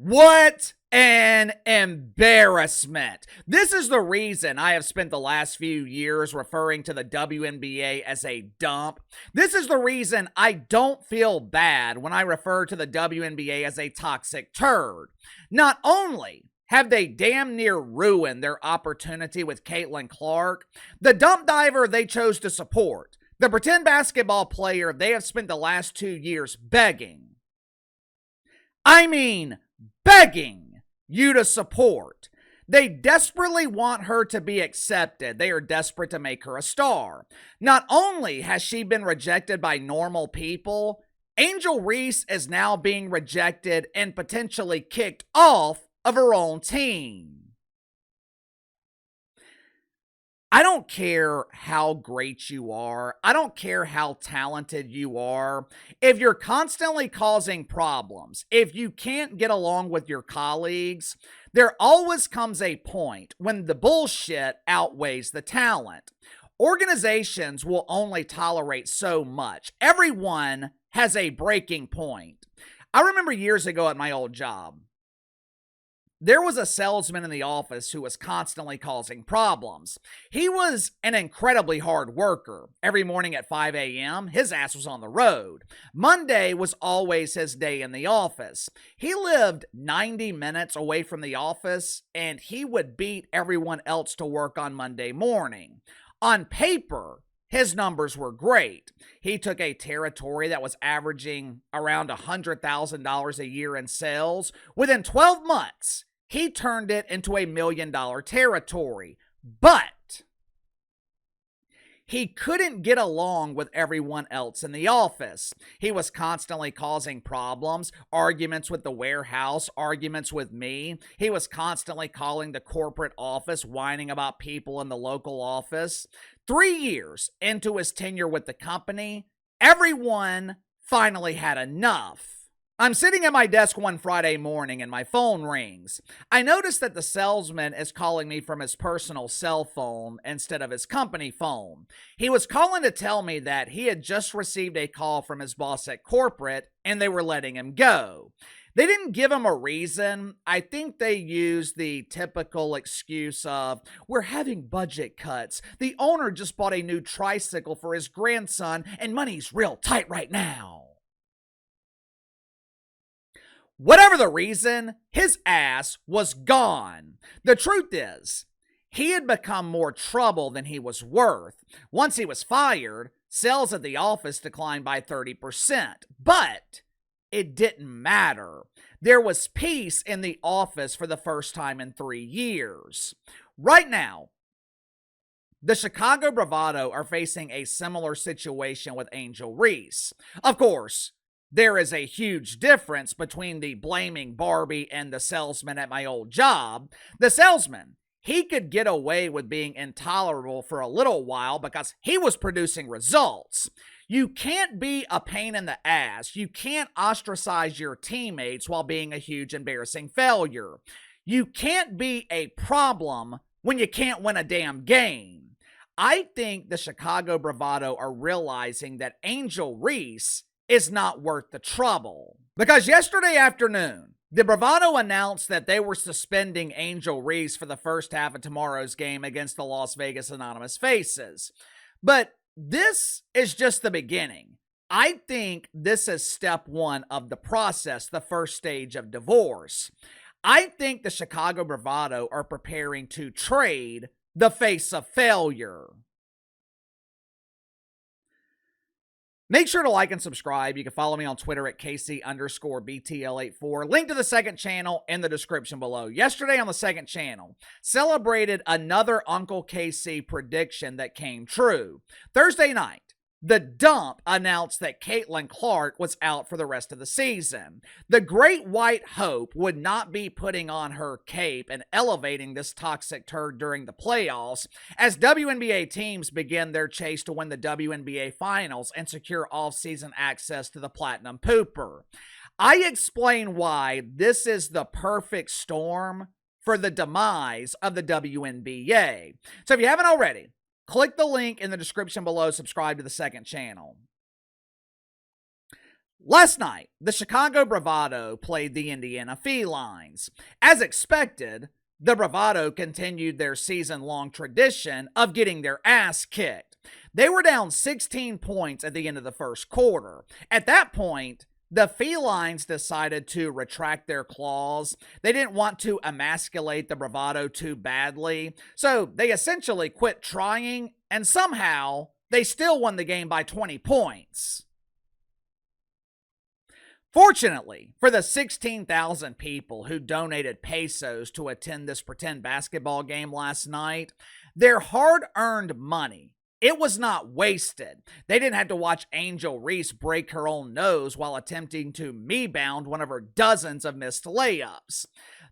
What an embarrassment. This is the reason I have spent the last few years referring to the WNBA as a dump. This is the reason I don't feel bad when I refer to the WNBA as a toxic turd. Not only have they damn near ruined their opportunity with Caitlin Clark, the dump diver they chose to support, the pretend basketball player they have spent the last 2 years begging you to support. They desperately want her to be accepted. They are desperate to make her a star. Not only has she been rejected by normal people, Angel Reese is now being rejected and potentially kicked off of her own team. I don't care how great you are. I don't care how talented you are. If you're constantly causing problems, if you can't get along with your colleagues, there always comes a point when the bullshit outweighs the talent. Organizations will only tolerate so much. Everyone has a breaking point. I remember years ago at my old job, there was a salesman in the office who was constantly causing problems. He was an incredibly hard worker. Every morning at 5 a.m., his ass was on the road. Monday was always his day in the office. He lived 90 minutes away from the office, and he would beat everyone else to work on Monday morning. On paper, his numbers were great. He took a territory that was averaging around $100,000 a year in sales. Within 12 months, he turned it into $1 million territory, but he couldn't get along with everyone else in the office. He was constantly causing problems, arguments with the warehouse, arguments with me. He was constantly calling the corporate office, whining about people in the local office. 3 years into his tenure with the company, everyone finally had enough. I'm sitting at my desk one Friday morning and my phone rings. I notice that the salesman is calling me from his personal cell phone instead of his company phone. He was calling to tell me that he had just received a call from his boss at corporate and they were letting him go. They didn't give him a reason. I think they used the typical excuse of, we're having budget cuts. The owner just bought a new tricycle for his grandson and money's real tight right now. Whatever the reason, his ass was gone. The truth is, he had become more trouble than he was worth. Once he was fired, sales at the office declined by 30%. But it didn't matter. There was peace in the office for the first time in 3 years. Right now, the Chicago Bravado are facing a similar situation with Angel Reese. Of course, there is a huge difference between the blaming Barbie and the salesman at my old job. The salesman, he could get away with being intolerable for a little while because he was producing results. You can't be a pain in the ass. You can't ostracize your teammates while being a huge embarrassing failure. You can't be a problem when you can't win a damn game. I think the Chicago Bravado are realizing that Angel Reese is not worth the trouble. Because yesterday afternoon, the Bravado announced that they were suspending Angel Reese for the first half of tomorrow's game against the Las Vegas Anonymous Faces. But this is just the beginning. I think this is step one of the process, the first stage of divorce. I think the Chicago Bravado are preparing to trade the face of failure. Make sure to like and subscribe. You can follow me on Twitter at KC_BTL84. Link to the second channel in the description below. Yesterday on the second channel, celebrated another Uncle KC prediction that came true. Thursday night, the dump announced that Caitlin Clark was out for the rest of the season. The Great White Hope would not be putting on her cape and elevating this toxic turd during the playoffs as WNBA teams begin their chase to win the WNBA Finals and secure off-season access to the Platinum Pooper. I explain why this is the perfect storm for the demise of the WNBA. So if you haven't already, click the link in the description below, subscribe to the second channel. Last night, the Chicago Bravado played the Indiana Felines. As expected, the Bravado continued their season-long tradition of getting their ass kicked. They were down 16 points at the end of the first quarter. At that point, the Felines decided to retract their claws. They didn't want to emasculate the Bravado too badly, so they essentially quit trying, and somehow they still won the game by 20 points. Fortunately, for the 16,000 people who donated pesos to attend this pretend basketball game last night, their hard-earned money, it was not wasted. They didn't have to watch Angel Reese break her own nose while attempting to me-bound one of her dozens of missed layups.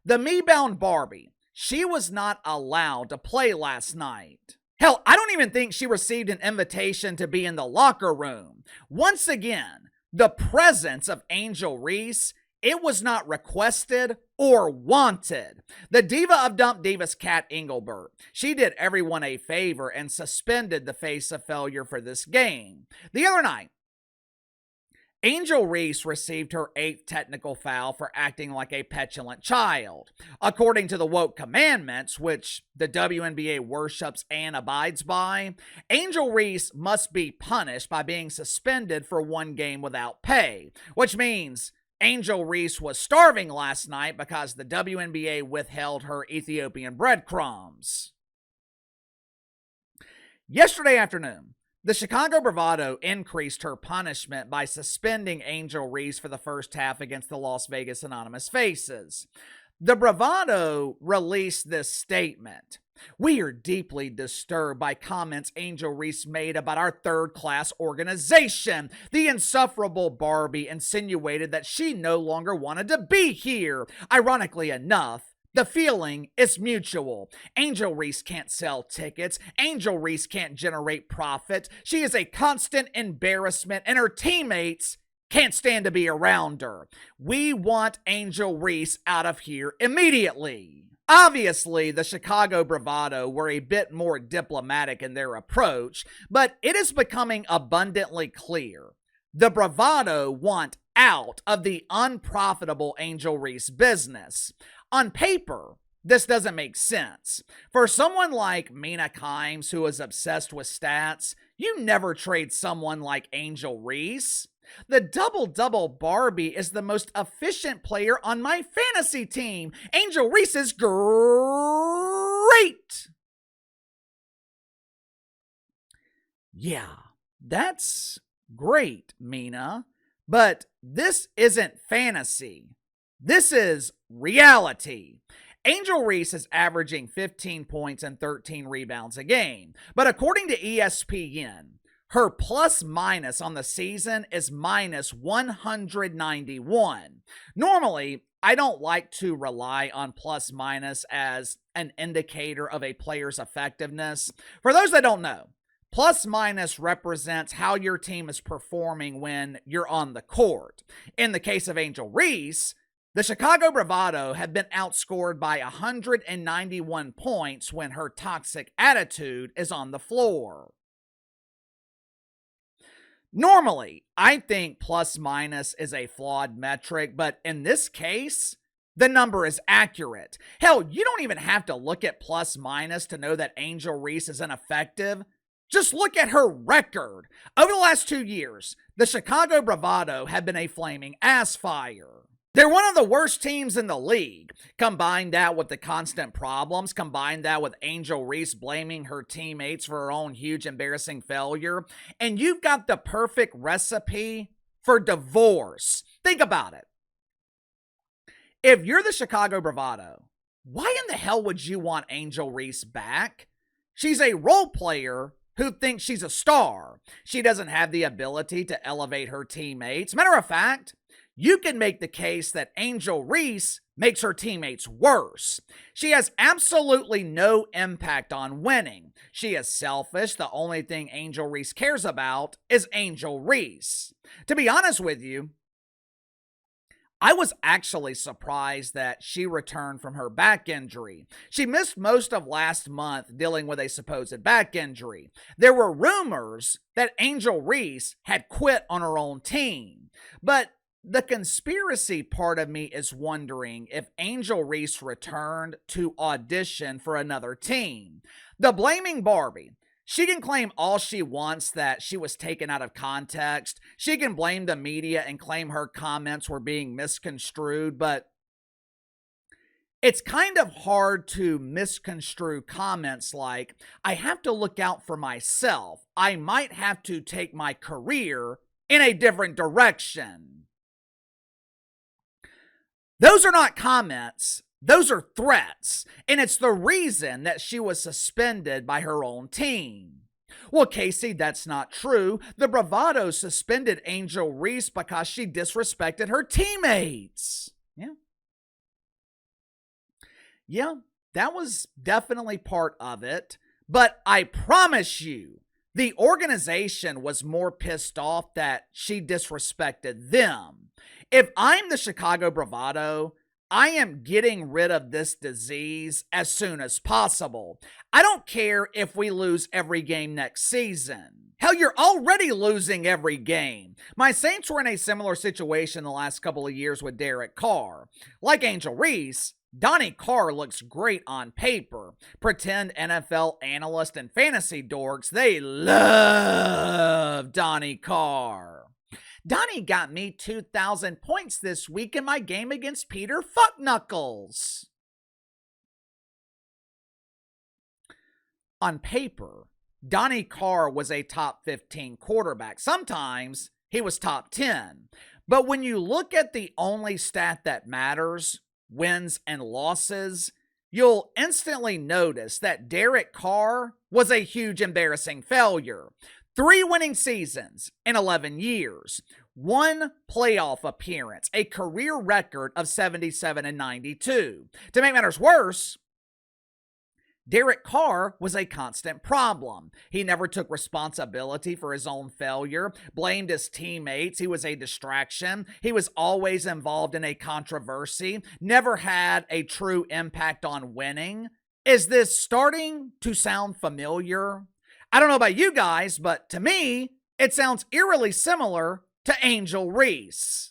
The me-bound Barbie, she was not allowed to play last night. Hell, I don't even think she received an invitation to be in the locker room. Once again, the presence of Angel Reese, it was not requested or wanted. The diva of Dump Divas, Kat Engelbert, she did everyone a favor and suspended the face of failure for this game. The other night, Angel Reese received her 8th technical foul for acting like a petulant child. According to the woke commandments, which the WNBA worships and abides by, Angel Reese must be punished by being suspended for 1 game without pay, which means Angel Reese was starving last night because the WNBA withheld her Ethiopian breadcrumbs. Yesterday afternoon, the Chicago Bravado increased her punishment by suspending Angel Reese for the first half against the Las Vegas Anonymous Faces. The Bravado released this statement. "We are deeply disturbed by comments Angel Reese made about our third-class organization. The insufferable Barbie insinuated that she no longer wanted to be here. Ironically enough, the feeling is mutual. Angel Reese can't sell tickets. Angel Reese can't generate profit. She is a constant embarrassment, and her teammates can't stand to be around her. We want Angel Reese out of here immediately." Obviously, the Chicago Bravado were a bit more diplomatic in their approach, but it is becoming abundantly clear the Bravado want out of the unprofitable Angel Reese business. On paper, this doesn't make sense. For someone like Mina Kimes, who is obsessed with stats, you never trade someone like Angel Reese. The double-double Barbie is the most efficient player on my fantasy team. Angel Reese is great. Yeah, that's great, Mina. But this isn't fantasy. This is reality. Angel Reese is averaging 15 points and 13 rebounds a game. But according to ESPN, her plus minus on the season is minus 191. Normally, I don't like to rely on plus minus as an indicator of a player's effectiveness. For those that don't know, plus minus represents how your team is performing when you're on the court. In the case of Angel Reese, the Chicago Bravado had been outscored by 191 points when her toxic attitude is on the floor. Normally, I think plus minus is a flawed metric, but in this case, the number is accurate. Hell, you don't even have to look at plus minus to know that Angel Reese is ineffective. Just look at her record. Over the last 2 years, the Chicago Bravado have been a flaming ass fire. They're one of the worst teams in the league. Combine that with the constant problems, combine that with Angel Reese blaming her teammates for her own huge embarrassing failure, and you've got the perfect recipe for divorce. Think about it. If you're the Chicago Bravado, why in the hell would you want Angel Reese back? She's a role player who thinks she's a star. She doesn't have the ability to elevate her teammates. Matter of fact, you can make the case that Angel Reese makes her teammates worse. She has absolutely no impact on winning. She is selfish. The only thing Angel Reese cares about is Angel Reese. To be honest with you, I was actually surprised that she returned from her back injury. She missed most of last month dealing with a supposed back injury. There were rumors that Angel Reese had quit on her own team. But the conspiracy part of me is wondering if Angel Reese returned to audition for another team. The blaming Barbie. She can claim all she wants that she was taken out of context. She can blame the media and claim her comments were being misconstrued, but it's kind of hard to misconstrue comments like, I have to look out for myself. I might have to take my career in a different direction. Those are not comments. Those are threats. And it's the reason that she was suspended by her own team. Well, Casey, that's not true. The Bravado suspended Angel Reese because she disrespected her teammates. Yeah, that was definitely part of it. But I promise you, the organization was more pissed off that she disrespected them. If I'm the Chicago Bravado, I am getting rid of this disease as soon as possible. I don't care if we lose every game next season. Hell, you're already losing every game. My Saints were in a similar situation the last couple of years with Derek Carr. Like Angel Reese, Donnie Carr looks great on paper. Pretend NFL analysts and fantasy dorks, they love Donnie Carr. Donnie got me 2,000 points this week in my game against Peter Fuckknuckles. On paper, Donnie Carr was a top 15 quarterback. Sometimes he was top 10. But when you look at the only stat that matters, wins and losses, you'll instantly notice that Derek Carr was a huge embarrassing failure. 3 winning seasons in 11 years, 1 playoff appearance, a career record of 77 and 92. To make matters worse, Derek Carr was a constant problem. He never took responsibility for his own failure, blamed his teammates. He was a distraction. He was always involved in a controversy, never had a true impact on winning. Is this starting to sound familiar? I don't know about you guys, but to me, it sounds eerily similar to Angel Reese.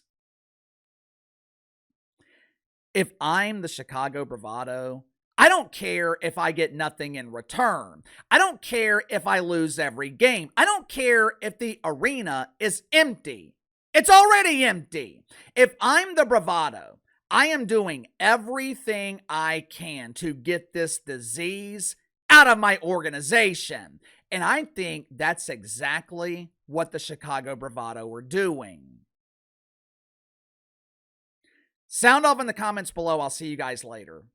If I'm the Chicago Bravado, I don't care if I get nothing in return. I don't care if I lose every game. I don't care if the arena is empty. It's already empty. If I'm the Bravado, I am doing everything I can to get this disease out of my organization. And I think that's exactly what the Chicago Bravado were doing. Sound off in the comments below. I'll see you guys later.